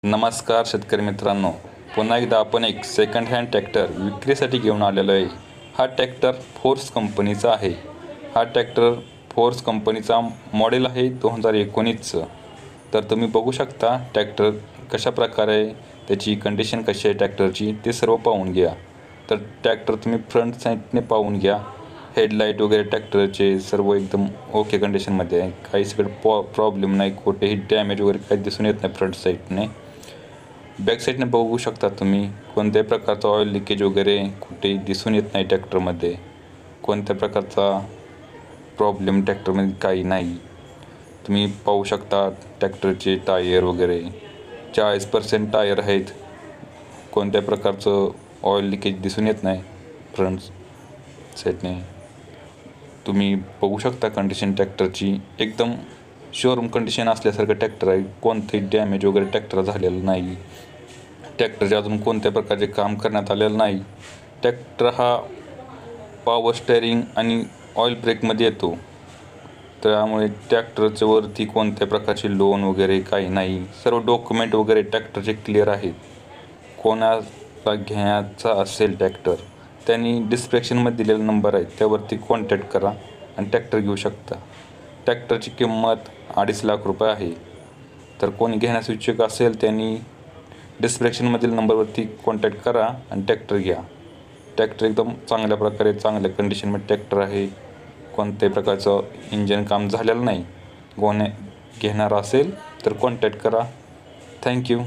नमस्कार शेतकरी मित्रांनो, पुन्हा एकदा आपण एक सेकंड हँड ट्रॅक्टर विक्रीसाठी घेऊन आलेलो आहे. हा ट्रॅक्टर फोर्स कंपनीचा आहे. हा ट्रॅक्टर फोर्स कंपनीचा मॉडेल आहे 2019चं. तर तुम्ही बघू शकता ट्रॅक्टर कशा प्रकारे आहे, त्याची कंडिशन कशी आहे ट्रॅक्टरची ते सर्व पाहून घ्या. तर ट्रॅक्टर तुम्ही फ्रंट साईडने पाहून घ्या. हेडलाईट वगैरे ट्रॅक्टरचे सर्व एकदम ओके कंडिशनमध्ये आहे. काही सगळं प्रॉब्लेम नाही, कुठेही डॅमेज वगैरे काही दिसून येत नाही फ्रंट साईडने. बॅक साईडने बघू शकता तुम्ही कोणत्याही प्रकारचं ऑइल लिकेज वगैरे कुठेही दिसून येत नाही ट्रॅक्टरमध्ये. कोणत्या प्रकारचा प्रॉब्लेम ट्रॅक्टरमध्ये काही नाही. तुम्ही पाहू शकता ट्रॅक्टरचे टायर वगैरे 40% टायर आहेत. कोणत्या प्रकारचं ऑइल लिकेज दिसून येत नाही फ्रंट साईडने. तुम्ही बघू शकता कंडिशन ट्रॅक्टरची एकदम शोरूम कंडिशन असल्यासारखं ट्रॅक्टर आहे. कोणतेही डॅमेज वगैरे ट्रॅक्टर झालेलं नाही. ट्रॅक्टरचे अजून कोणत्या प्रकारचे काम करण्यात आलेलं नाही. ट्रॅक्टर हा पॉवर स्टेअरिंग आणि ऑइल ब्रेकमध्ये येतो. त्यामुळे ट्रॅक्टरच्या वरती कोणत्या प्रकारचे लोन वगैरे काही नाही. सर्व डॉक्युमेंट वगैरे ट्रॅक्टरचे क्लिअर आहेत. कोणाला घ्यायचा असेल ट्रॅक्टर त्यांनी डिस्क्रिप्शनमध्ये दिलेला नंबर आहे त्यावरती कॉन्टॅक्ट करा आणि ट्रॅक्टर घेऊ शकता. ट्रॅक्टरची किंमत 2.5 लाख रुपये आहे. तर कोणी घेण्यास इच्छुक असेल त्यांनी डिस्क्रिप्शनमधील नंबरवरती कॉन्टॅक्ट करा आणि ट्रॅक्टर घ्या. ट्रॅक्टर एकदम चांगल्या प्रकारे चांगल्या कंडिशनमध्ये ट्रॅक्टर आहे. कोणत्याही प्रकारचं इंजन काम झालेलं नाही. घेणार असेल तर कॉन्टॅक्ट करा. थँक्यू.